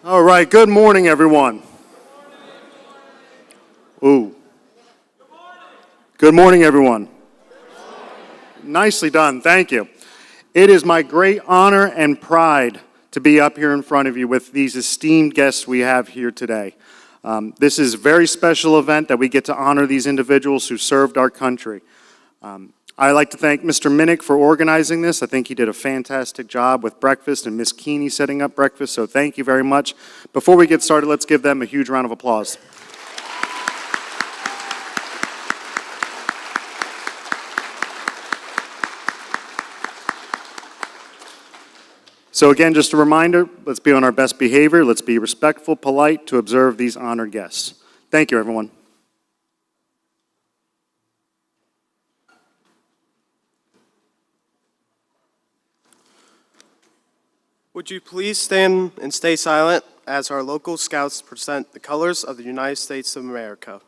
All right, good morning, everyone. Ooh. Good morning, everyone. Nicely done, thank you. It is my great honor and pride to be up here in front of you with these esteemed guests we have here today. This is a very special event that we get to honor these individuals who served our country. I'd like to thank Mr. Minnick for organizing this. I think he did a fantastic job with breakfast and Miss Keeney setting up breakfast, so thank you very much. Before we get started, let's give them a huge round of applause. So again, just a reminder, let's be on our best behavior. Let's be respectful, polite to observe these honored guests. Thank you, everyone. Would you please stand and stay silent as our local scouts present the colors of the United States of America.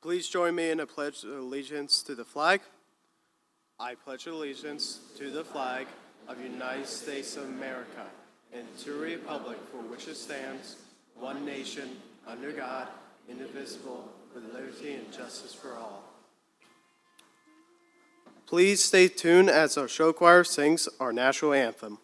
Please join me in a pledge of allegiance to the flag. I pledge allegiance to the flag of the United States of America and to the republic for which it stands, one nation, under God, indivisible, with liberty and justice for all. Please stay tuned as our show choir sings our national anthem.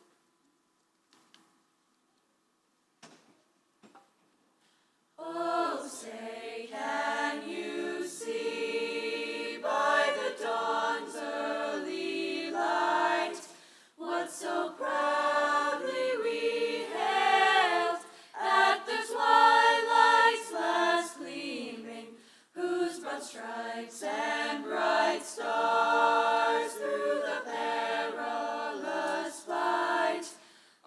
So proudly we hailed at the twilight's last gleaming, whose broad stripes and bright stars through the perilous fight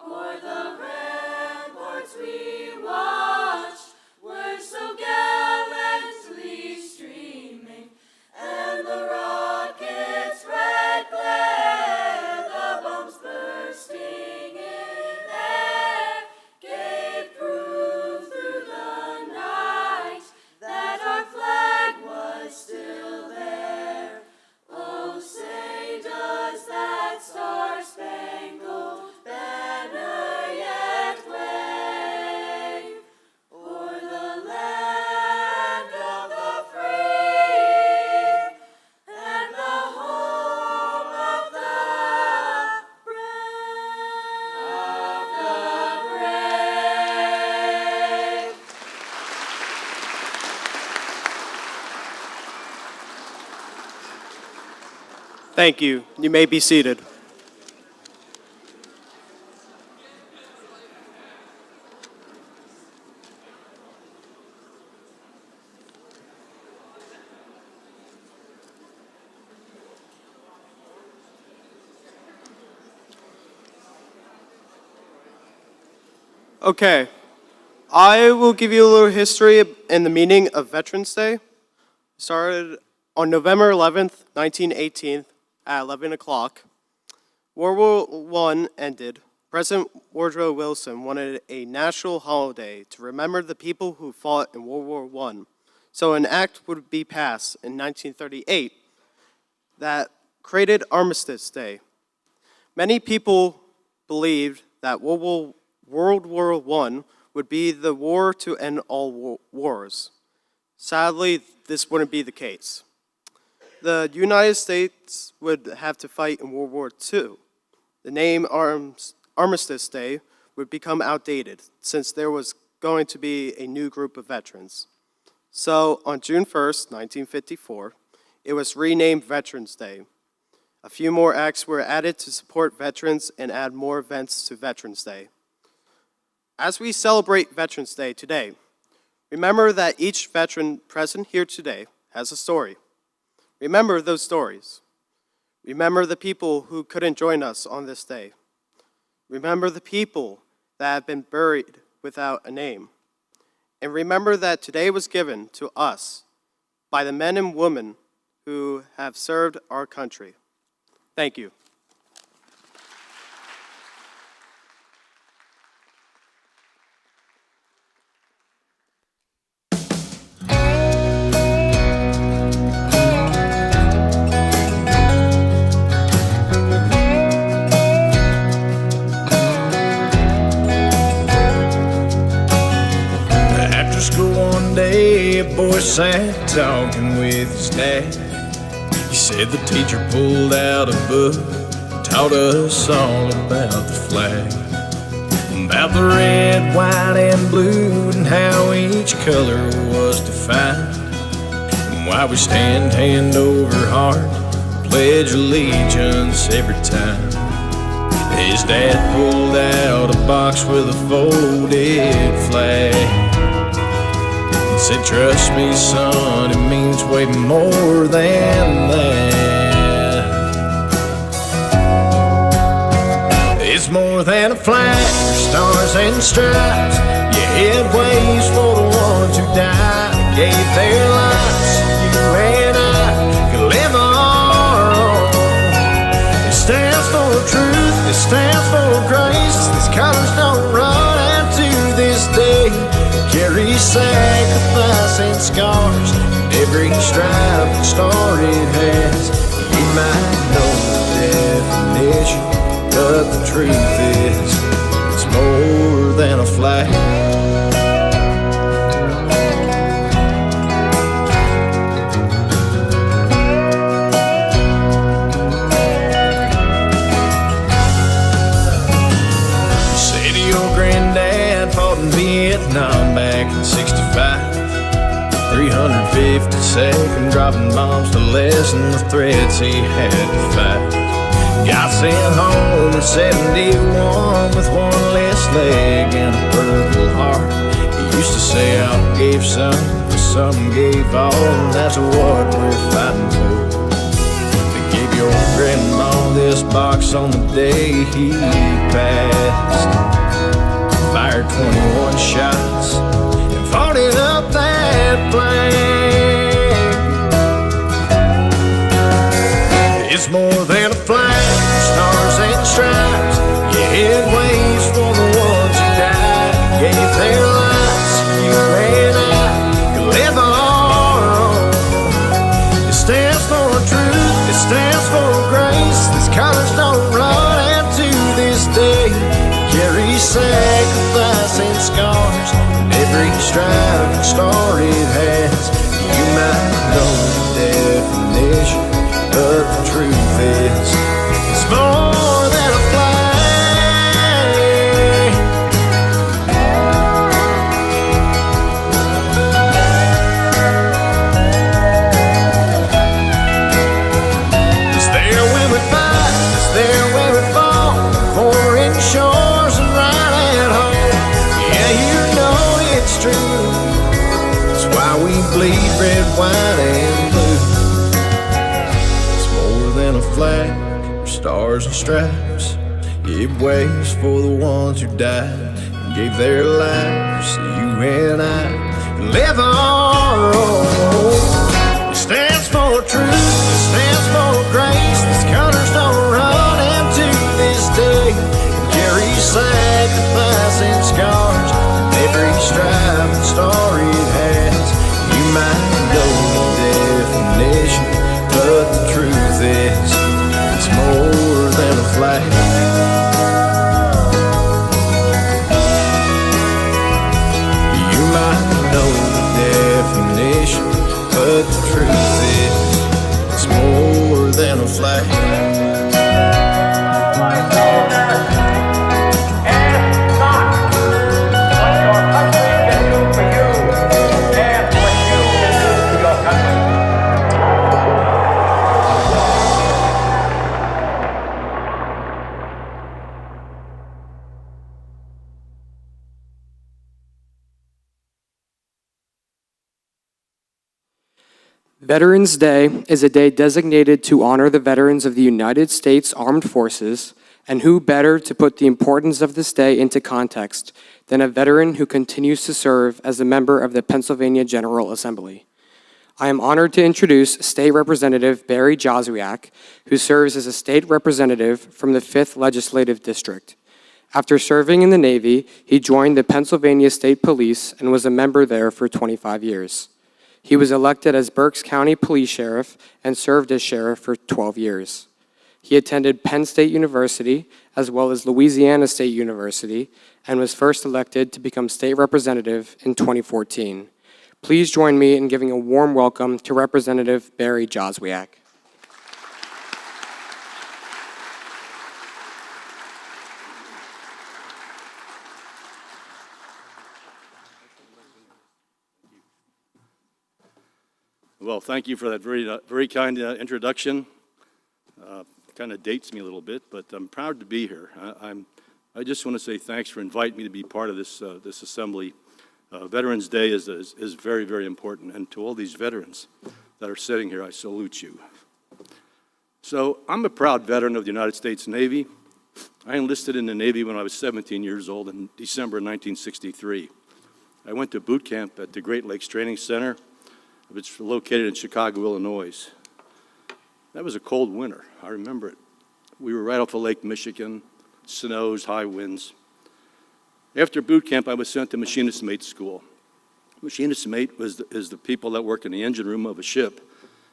o'er the ramparts we watched were so gallantly streaming, and the rocket's red glare, the bombs bursting in air, gave proof through the night that our flag was still there. Oh, say does that star-spangled banner yet wave o'er the land of the free and the home of the brave. Thank you. You may be seated. Okay, I will give you a little history and the meaning of Veterans Day. Started on November 11th, 1918 at 11 o'clock. World War I ended. President Woodrow Wilson wanted a national holiday to remember the people who fought in World War I. So an act would be passed in 1938 that created Armistice Day. Many people believed that World War I would be the war to end all wars. Sadly, this wouldn't be the case. The United States would have to fight in World War II. The name Armistice Day would become outdated since there was going to be a new group of veterans. So on June 1st, 1954, it was renamed Veterans Day. A few more acts were added to support veterans and add more events to Veterans Day. As we celebrate Veterans Day today, Remember that each veteran present here today has a story. Remember those stories. Remember the people who couldn't join us on this day. Remember the people that have been buried without a name. And remember that today was given to us by the men and women who have served our country. Thank you. After school one day, a boy sat talking with his dad. He said the teacher pulled out a book, taught us all about the flag, about the red, white, and blue, and how each color was defined, and why we stand hand over heart, pledge allegiance every time. His dad pulled out a box with a folded flag. He said, trust me, son, it means way more than that. It's more than a flag, stars and stripes. Yeah, it waves for the ones who died, gave their lives so you and I could live on. It stands for truth, it stands for grace. These colors don't run out to this day. Carry sacrifice and scars, and every stripe and star it has. You might know the definition, but the truth is, it's more than a flag. Say your granddad fought in Vietnam back in '65. 352nd dropping bombs to lessen the threats he had to fight. Got sent home in '71 with one less leg and a purple heart. He used to say, I gave some, but some gave all, and that's what we're fighting for. They gave your grandma this box on the day he passed. Fired 21 shots and fought it up that flag. It's more than a flag, stars and stripes. Yeah, it waves for the ones who died, gave their lives so you and I could live on. It stands for truth, it stands for grace. These colors don't run out to this day. Carry sacrifice and scars, and every stripe and star it has. You might know the definition, but the truth is, it's more than a flag. It's there when we fight, it's there when we fall, foreign shores and right at home. Yeah, you know it's true. It's why we bleed red, white, and blue. It's more than a flag, stars and stripes. It waves for the ones who died and gave their lives so you and I can live on. It stands for truth, it stands for grace. These colors don't run into this day. Carry sacrifice and scars, and every stripe and star it has. You might know the definition, but the truth is, it's more than a flag. You might know the Veterans Day is a day designated to honor the veterans of the United States Armed Forces, and who better to put the importance of this day into context than a veteran who continues to serve as a member of the Pennsylvania General Assembly. I am honored to introduce State Representative Barry Joswiak, who serves as a state representative from the 5th Legislative District. After serving in the Navy, he joined the Pennsylvania State Police and was a member there for 25 years. He was elected as Berks County Police Sheriff and served as sheriff for 12 years. He attended Penn State University as well as Louisiana State University and was first elected to become state representative in 2014. Please join me in giving a warm welcome to Representative Barry Joswiak. Well, thank you for that very kind introduction. Kind of dates me a little bit, but I'm proud to be here. I just want to say thanks for inviting me to be part of this assembly. Veterans Day is very, very important, and to all these veterans that are sitting here, I salute you. So I'm a proud veteran of the United States Navy. I enlisted in the Navy when I was 17 years old in December 1963. I went to boot camp at the Great Lakes Training Center, which is located in Chicago, Illinois. That was a cold winter. I remember it. We were right off of Lake Michigan, snows, high winds. After boot camp, I was sent to machinist mate school. Machinist mate is the people that work in the engine room of a ship,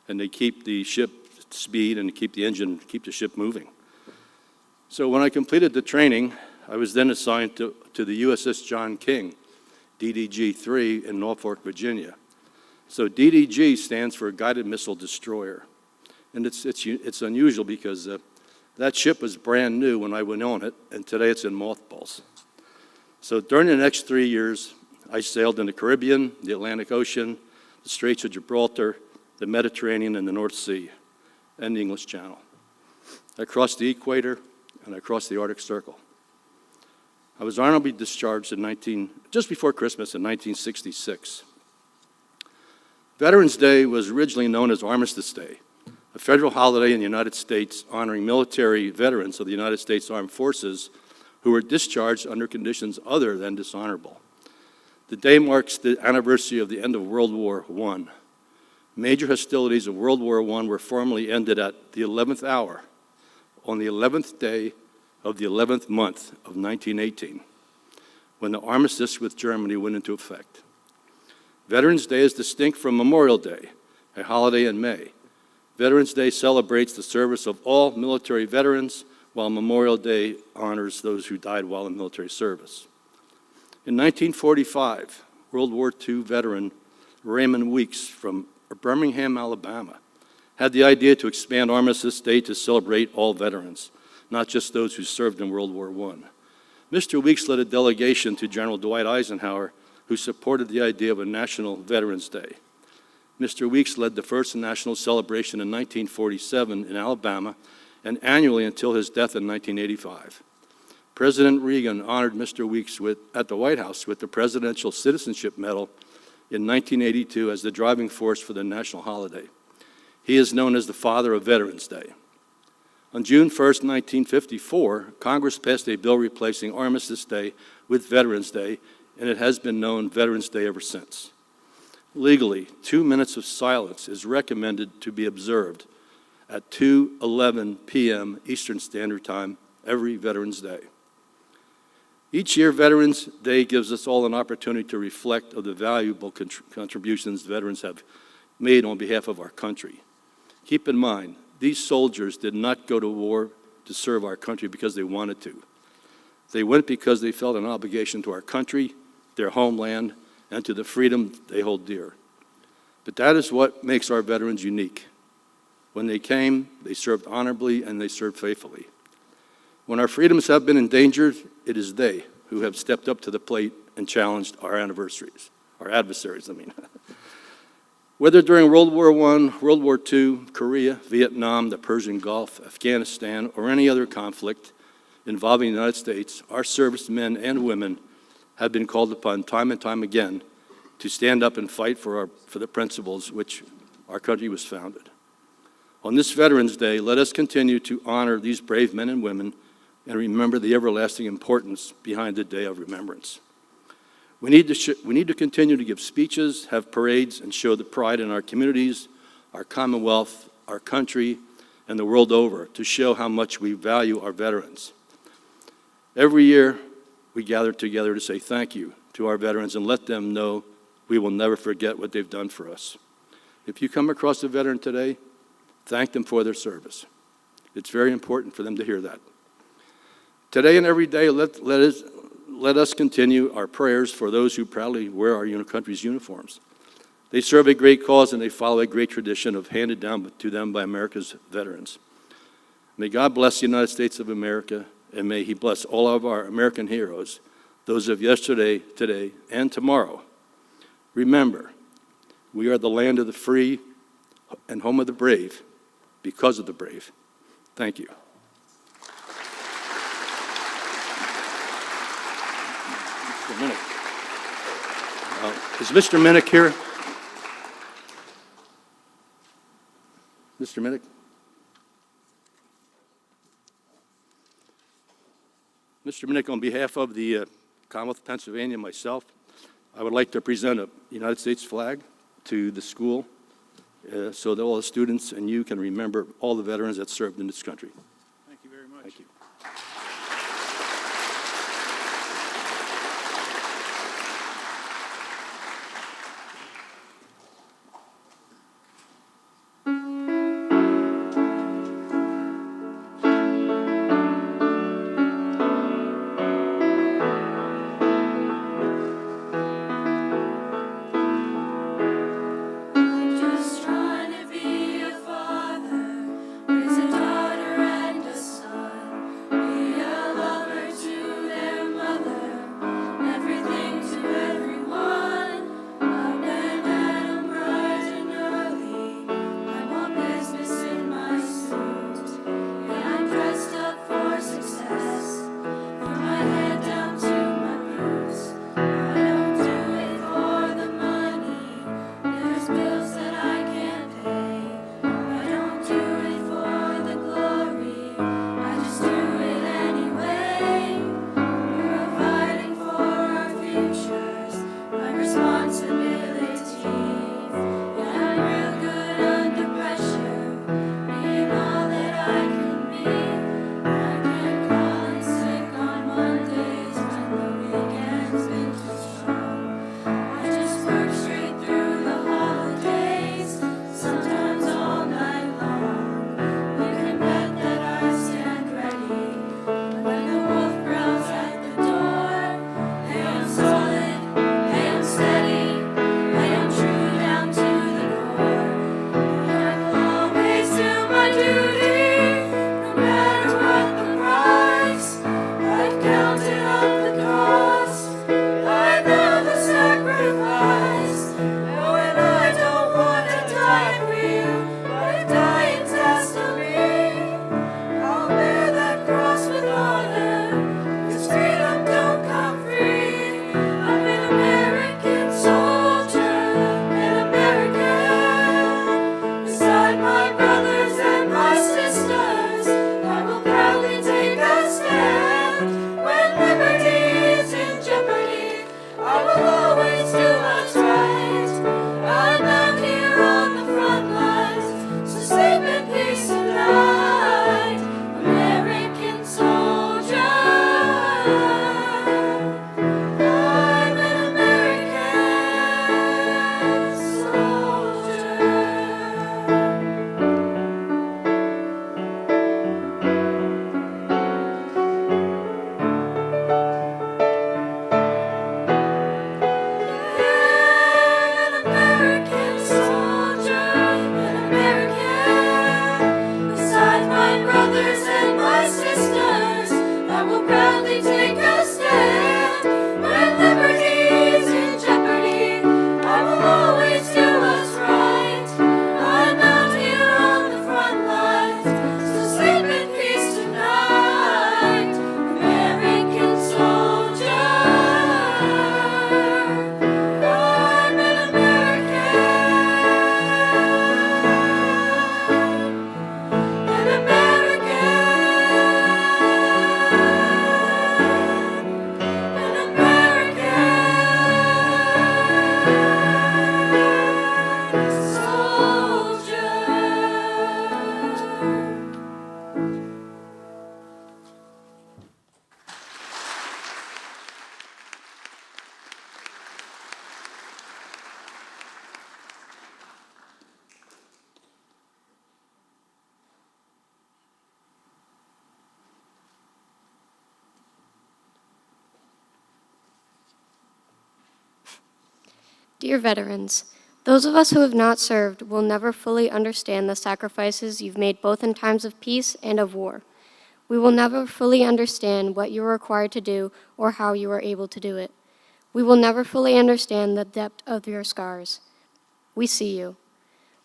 and they keep the ship speed and keep the ship moving. So when I completed the training, I was then assigned to the USS John King, DDG-3 in Norfolk, Virginia. So DDG stands for Guided Missile Destroyer. And it's unusual because that ship was brand new when I went on it, and today it's in mothballs. So during the next 3 years, I sailed in the Caribbean, the Atlantic Ocean, the Straits of Gibraltar, the Mediterranean, and the North Sea, and the English Channel. I crossed the equator, and I crossed the Arctic Circle. I was honorably discharged just before Christmas in 1966. Veterans Day was originally known as Armistice Day, a federal holiday in the United States honoring military veterans of the United States Armed Forces who were discharged under conditions other than dishonorable. The day marks the anniversary of the end of World War I. Major hostilities of World War I were formally ended at the 11th hour, on the 11th day of the 11th month of 1918, when the armistice with Germany went into effect. Veterans Day is distinct from Memorial Day, a holiday in May. Veterans Day celebrates the service of all military veterans, while Memorial Day honors those who died while in military service. In 1945, World War II veteran Raymond Weeks from Birmingham, Alabama, had the idea to expand Armistice Day to celebrate all veterans, not just those who served in World War I. Mr. Weeks led a delegation to General Dwight Eisenhower, who supported the idea of a National Veterans Day. Mr. Weeks led the first national celebration in 1947 in Alabama and annually until his death in 1985. President Reagan honored Mr. Weeks at the White House with the Presidential Citizenship Medal in 1982 as the driving force for the national holiday. He is known as the father of Veterans Day. On June 1st, 1954, Congress passed a bill replacing Armistice Day with Veterans Day, and it has been known Veterans Day ever since. Legally, 2 minutes of silence is recommended to be observed at 2:11 p.m. Eastern Standard Time every Veterans Day. Each year, Veterans Day gives us all an opportunity to reflect on the valuable contributions veterans have made on behalf of our country. Keep in mind, these soldiers did not go to war to serve our country because they wanted to. They went because they felt an obligation to our country, their homeland, and to the freedom they hold dear. But that is what makes our veterans unique. When they came, they served honorably and they served faithfully. When our freedoms have been endangered, it is they who have stepped up to the plate and challenged our adversaries. Whether during World War I, World War II, Korea, Vietnam, the Persian Gulf, Afghanistan, or any other conflict involving the United States, our servicemen and women have been called upon time and time again to stand up and fight for the principles which our country was founded. On this Veterans Day, let us continue to honor these brave men and women and remember the everlasting importance behind the Day of Remembrance. We need to continue to give speeches, have parades, and show the pride in our communities, our Commonwealth, our country, and the world over to show how much we value our veterans. Every year, we gather together to say thank you to our veterans and let them know we will never forget what they've done for us. If you come across a veteran today, thank them for their service. It's very important for them to hear that. Today and every day, let us continue our prayers for those who proudly wear our country's uniforms. They serve a great cause and they follow a great tradition handed down to them by America's veterans. May God bless the United States of America, and may He bless all of our American heroes, those of yesterday, today, and tomorrow. Remember, we are the land of the free and home of the brave because of the brave. Thank you. Mr. Minnick. Is Mr. Minnick here? Mr. Minnick? Mr. Minnick, on behalf of the Commonwealth of Pennsylvania and myself, I would like to present a United States flag to the school so that all the students and you can remember all the veterans that served in this country. Thank you very much. Thank you. I'm just trying to be a father, raise a daughter and Dear veterans, those of us who have not served will never fully understand the sacrifices you've made both in times of peace and of war. We will never fully understand what you were required to do or how you were able to do it. We will never fully understand the depth of your scars. We see you.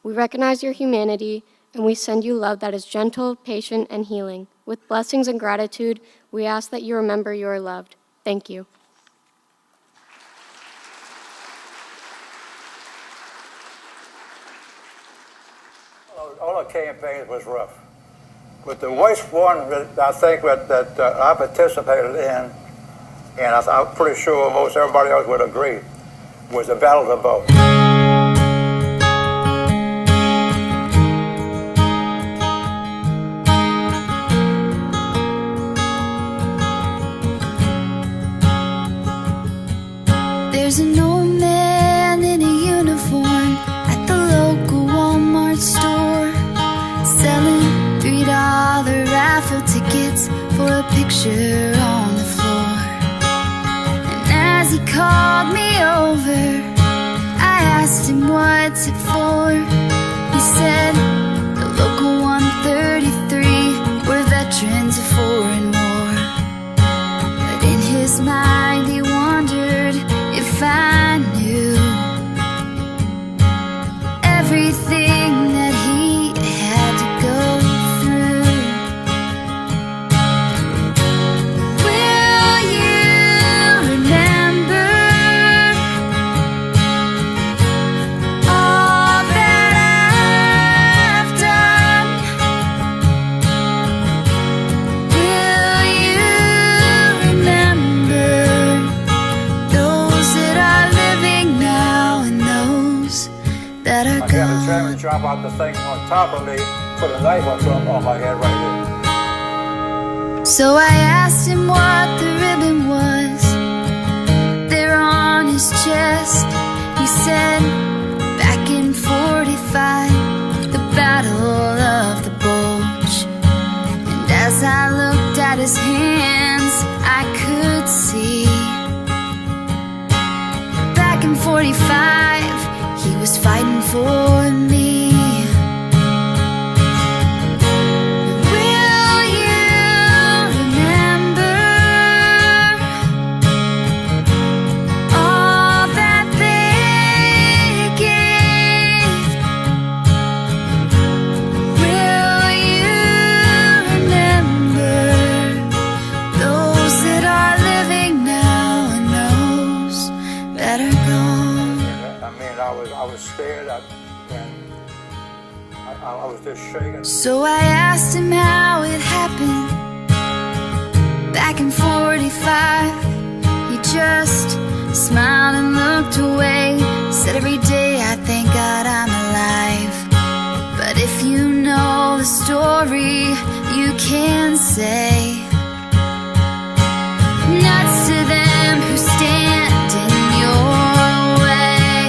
We recognize your humanity, and we send you love that is gentle, patient, and healing. With blessings and gratitude, we ask that you remember you are loved. Thank you. All the campaigns was rough. But the worst one that I think that I participated in, and I'm pretty sure most everybody else would agree, was the Battle of the Bulge. There's an old man in a uniform at the local Walmart store, selling $3 raffle tickets for a picture on the floor. And as he called me over, I asked him what's it for. He said the local 133 were veterans of foreign war. But in his mind he wondered if I knew everything that he had to go through. Will you remember all that I've done? Will you remember those that are living now and those that are I had a gone? chairman chop out the thing on top of me, put a knife on my head right here. So I asked him what the ribbon was there on his chest. He said, back in 45, the Battle of the Bulge. And as I looked at his hands, I could see back in 45, he was fighting for me. Will you remember all that they gave? Will you remember those that are living now and those that are gone? I mean, I was scared, and I was just shaking. So I asked him how it happened back in 45. He just smiled and looked away. Said every day I thank God I'm alive. But if you know the story, you can say nuts to them who stand in your way.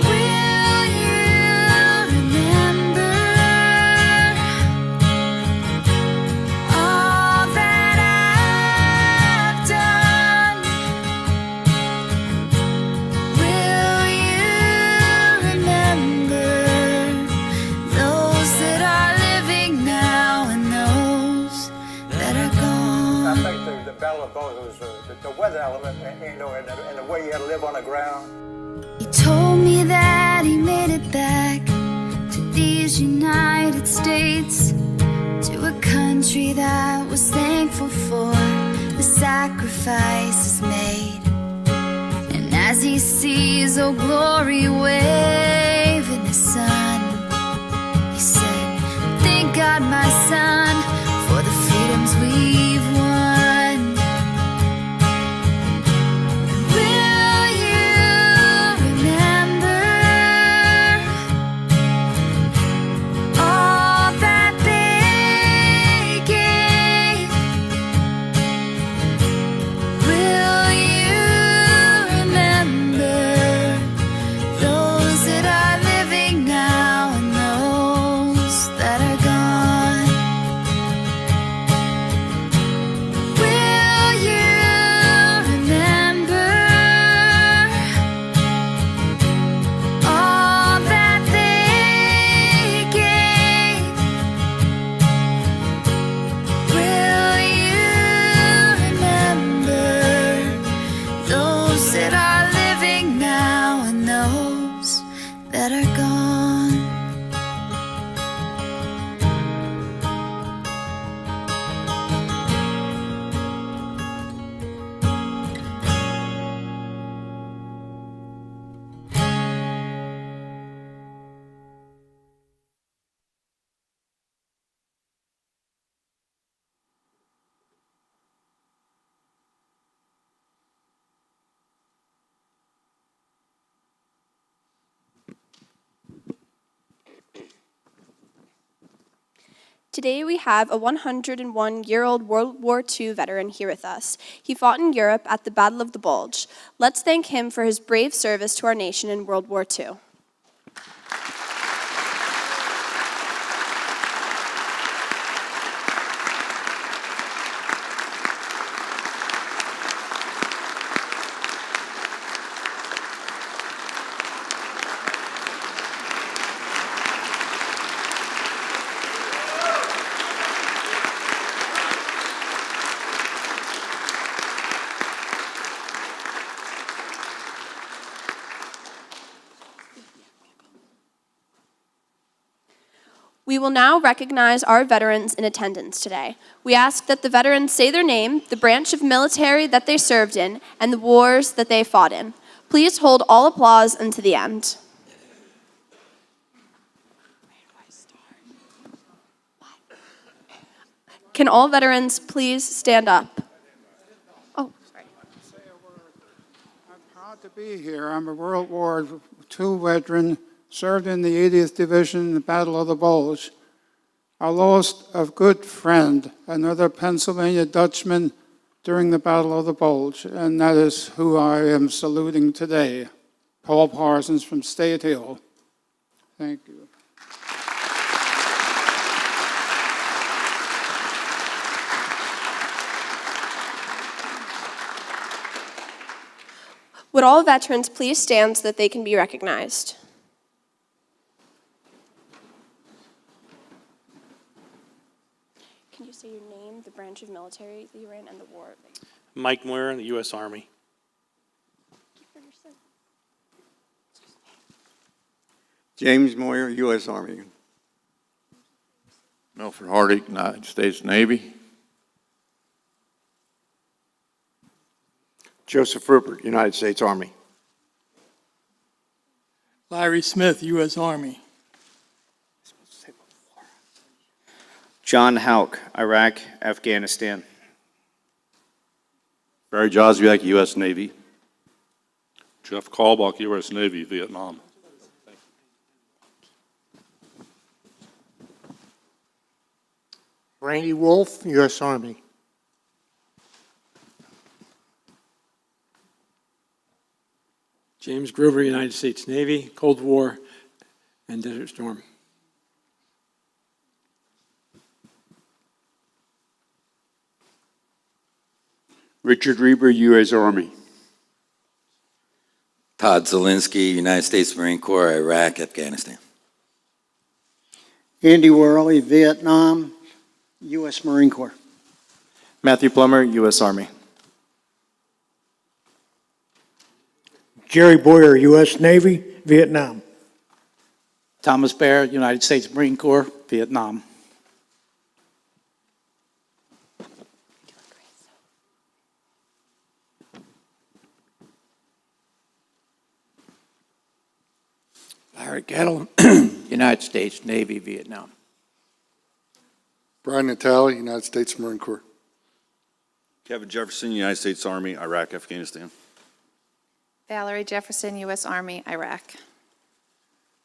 Will you remember all that I've done? Will you remember those that are living now and those that are I gone? think the Battle of Bulge was the weather element, and the way you had to live on the ground. He told me that he made it back to these United States, to a country that was thankful for the sacrifices made. And as he sees Old Glory wave in the sun, he said, thank God, my son, for the freedoms we've won. Will you remember all that they gave? Will you remember those that are living now and those that are gone? Today we have a 101-year-old World War II veteran here with us. He fought in Europe at the Battle of the Bulge. Let's thank him for his brave service to our nation in World War II. We will now recognize our veterans in attendance today. We ask that the veterans say their name, the branch of military that they served in, and the wars that they fought in. Please hold all applause until the end. Can all veterans please stand up? Oh, sorry. I'm proud to be here. I'm a World War II veteran, served in the 80th Division in the Battle of the Bulge. I lost a good friend, another Pennsylvania Dutchman, during the Battle of the Bulge, and that is who I am saluting today, Paul Parsons from State Hill. Thank you. Would all veterans please stand so that they can be recognized? Can you say your name, the branch of military that you were in, and the war? Mike Moyer in the U.S. Army. James Moyer, U.S. Army. Milford Hardy, United States Navy. Joseph Rupert, United States Army. Larry Smith, U.S. Army. John Hauk, Iraq, Afghanistan. Barry Joswiak, U.S. Navy. Jeff Kalbach, U.S. Navy, Vietnam. Randy Wolf, U.S. Army. James Gruber, United States Navy, Cold War, and Desert Storm. Richard Reber, U.S. Army. Todd Zielinski, United States Marine Corps, Iraq, Afghanistan. Andy Worley, Vietnam, U.S. Marine Corps. Matthew Plummer, U.S. Army. Jerry Boyer, U.S. Navy, Vietnam. Thomas Bear, United States Marine Corps, Vietnam. Larry Gettle, United States Navy, Vietnam. Brian Natale, United States Marine Corps. Kevin Jefferson, United States Army, Iraq, Afghanistan. Valerie Jefferson, U.S. Army, Iraq.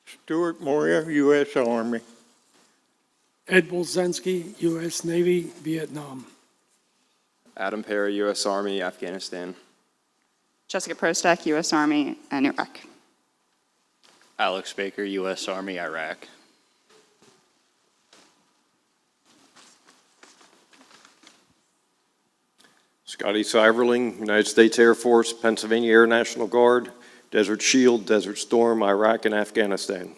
Stuart Moyer, U.S. Army. Ed Bolzensky, U.S. Navy, Vietnam. Adam Perry, U.S. Army, Afghanistan. Jessica Prostek, U.S. Army, and Iraq. Alex Baker, U.S. Army, Iraq. Scotty Seiverling, United States Air Force, Pennsylvania Air National Guard, Desert Shield, Desert Storm, Iraq, and Afghanistan.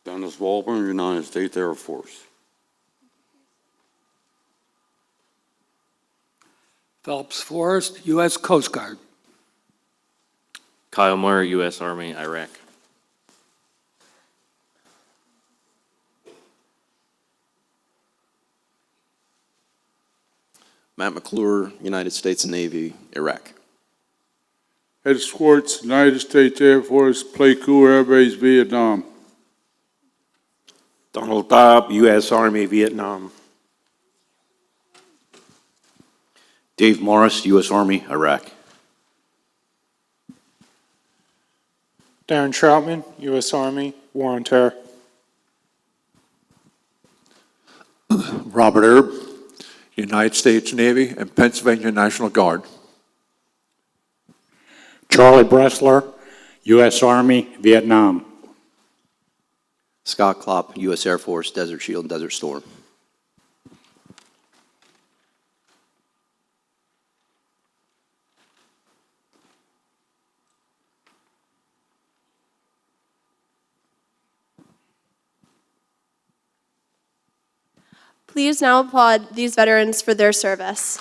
Dennis Walburn, United States Air Force. Phelps Forrest, U.S. Coast Guard. Kyle Moyer, U.S. Army, Iraq. Matt McClure, United States Navy, Iraq. Ed Schwartz, United States Air Force, Pleiku Air Base, Vietnam. Donald Dobb, U.S. Army, Vietnam. Dave Morris, U.S. Army, Iraq. Darren Troutman, U.S. Army, War on Terror. Robert Erb, United States Navy and Pennsylvania National Guard. Charlie Bressler, U.S. Army, Vietnam. Scott Klopp, U.S. Air Force, Desert Shield and Desert Storm. Please now applaud these veterans for their service.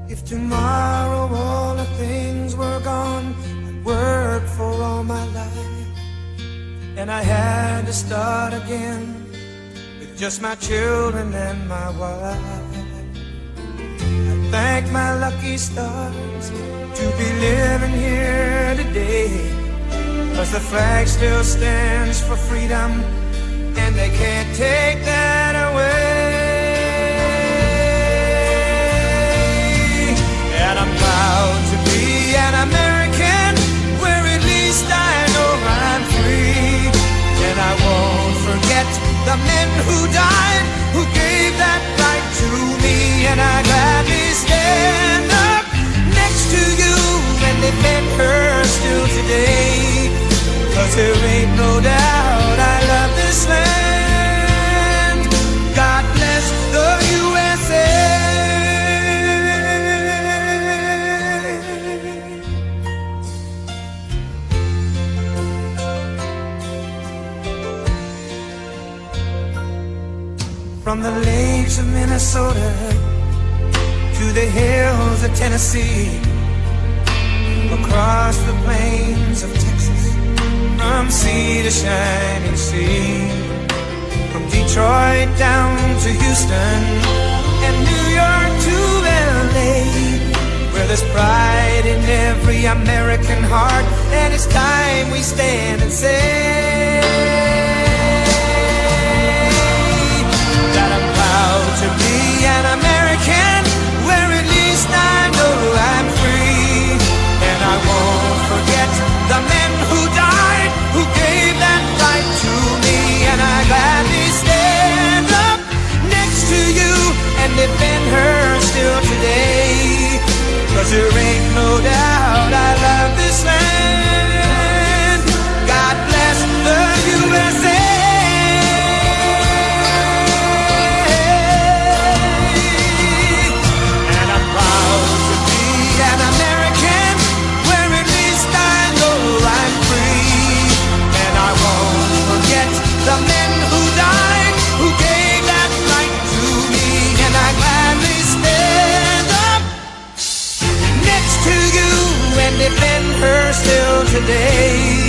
If tomorrow all the things were gone, I'd worked for all my life, and I had to start again with just my children and my wife. I thank my lucky stars to be living here today, 'cause the flag still stands for freedom, and they can't take that away. And I'm proud to be an American, where at least I know I'm free. And I won't forget the men who died, who gave that right to me. And I gladly stand up next to you and defend her still today, 'cause there ain't no doubt I love this land. God bless the USA. From the lakes of Minnesota to the hills of Tennessee, across the plains of Texas, from sea to shining sea, from Detroit down to Houston and New York to LA, where there's pride in every American heart, and it's time we stand and say that I'm proud to be an American, where at least I know I'm free. And I won't forget the men who died, who gave that right to me. And I gladly stand up next to you and defend her still today, 'cause there ain't no doubt I love this land. God bless the USA. The men who died, who gave that right to me. And I gladly stand up next to you and defend her still today,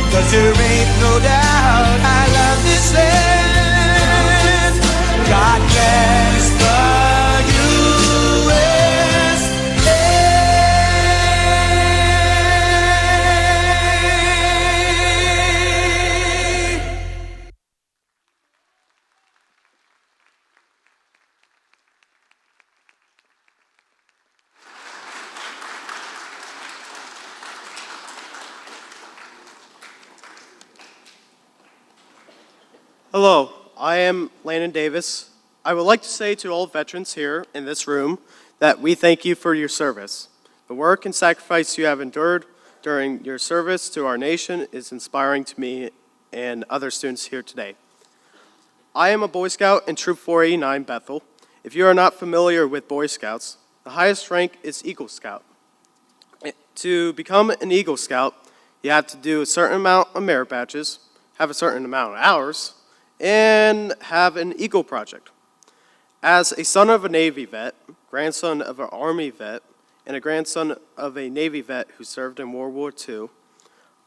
'cause there ain't no doubt I love this land. God bless the USA. Hello, I am Landon Davis. I would like to say to all veterans here in this room that we thank you for your service. The work and sacrifice you have endured during your service to our nation is inspiring to me and other students here today. I am a Boy Scout in Troop 489 Bethel. If you are not familiar with Boy Scouts, the highest rank is Eagle Scout. To become an Eagle Scout, You have to do a certain amount of merit badges, have a certain amount of hours, and have an eco project. As a son of a Navy vet, grandson of an Army vet, and a grandson of a Navy vet who served in World War II,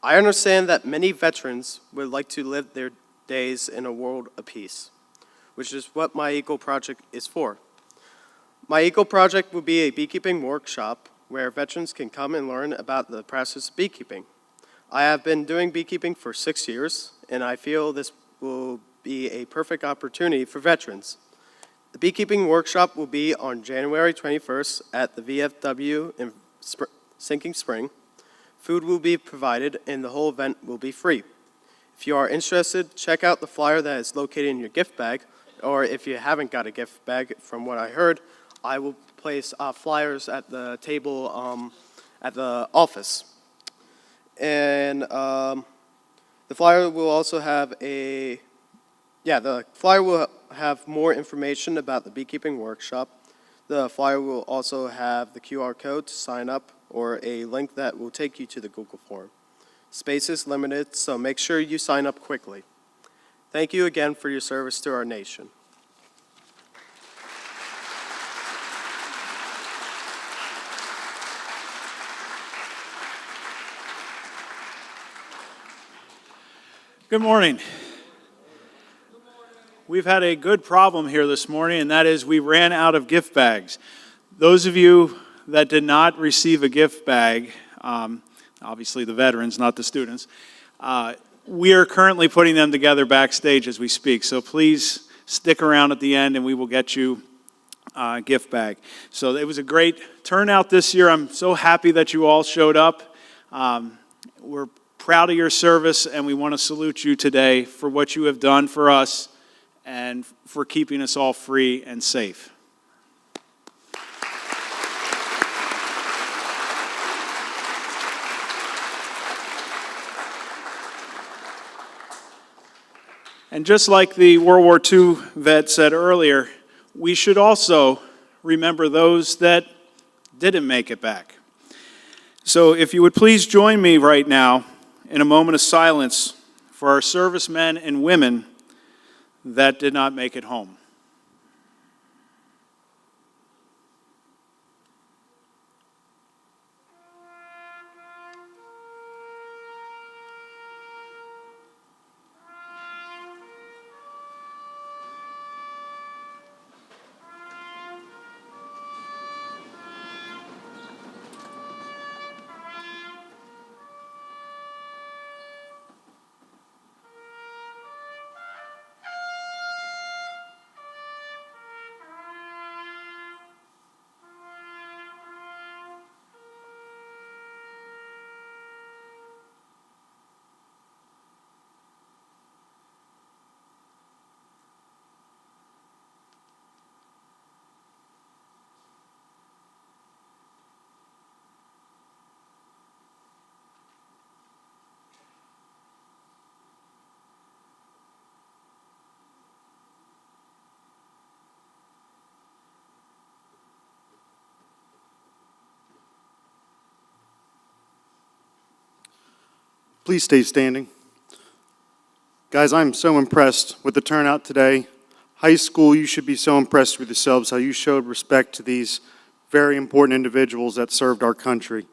I understand that many veterans would like to live their days in a world of peace, which is what my eco project is for. My eco project will be a beekeeping workshop where veterans can come and learn about the process of beekeeping. I have been doing beekeeping for 6 years, and I feel this will be a perfect opportunity for veterans. The beekeeping workshop will be on January 21st at the VFW in Sinking Spring. Food will be provided, and the whole event will be free. If you are interested, check out the flyer that is located in your gift bag, or if you haven't got a gift bag, from what I heard, I will place flyers at the table at the office. And the flyer will also have the flyer will have more information about the beekeeping workshop. The flyer will also have the QR code to sign up or a link that will take you to the Google form. Space is limited, so make sure you sign up quickly. Thank you again for your service to our nation. Good morning. We've had a good problem here this morning, and that is we ran out of gift bags. Those of you that did not receive a gift bag, obviously the veterans, not the students, we are currently putting them together backstage as we speak. So please stick around at the end and we will get you a gift bag. So it was a great turnout this year. I'm so happy that you all showed up. We're proud of your service, and we want to salute you today for what you have done for us and for keeping us all free and safe. And just like the World War II vet said earlier, we should also remember those that didn't make it back. So if you would please join me right now in a moment of silence for our servicemen and women that did not make it home. Please stay standing. Guys, I'm so impressed with the turnout today. High school, you should be so impressed with yourselves, how you showed respect to these very important individuals that served our country.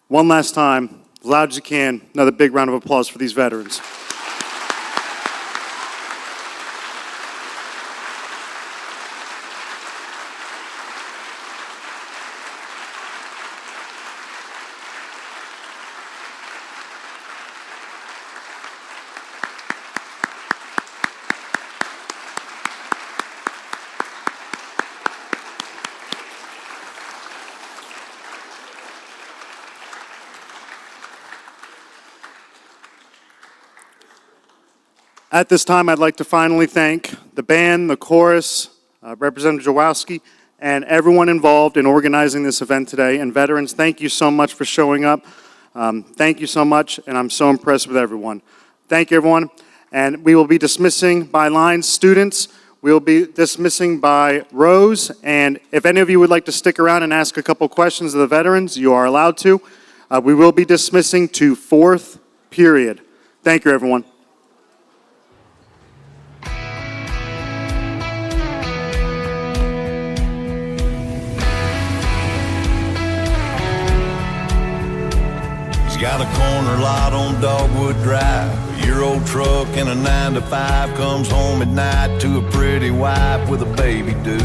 One last time, as loud as you can, another big round of applause for these veterans. At this time, I'd like to finally thank the band, the chorus, Representative Jaworski, and everyone involved in organizing this event today. And veterans, thank you so much for showing up. Thank you so much, and I'm so impressed with everyone. Thank you, everyone. And we will be dismissing by line. Students, we will be dismissing by rows. And if any of you would like to stick around and ask a couple questions of the veterans, you are allowed to. We will be dismissing to fourth period. Thank you, everyone. He's got a corner lot on Dogwood Drive. A year-old truck and a 9 to 5. Comes home at night to a pretty wife with a baby due.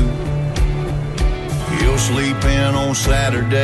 He'll sleep in on Saturday.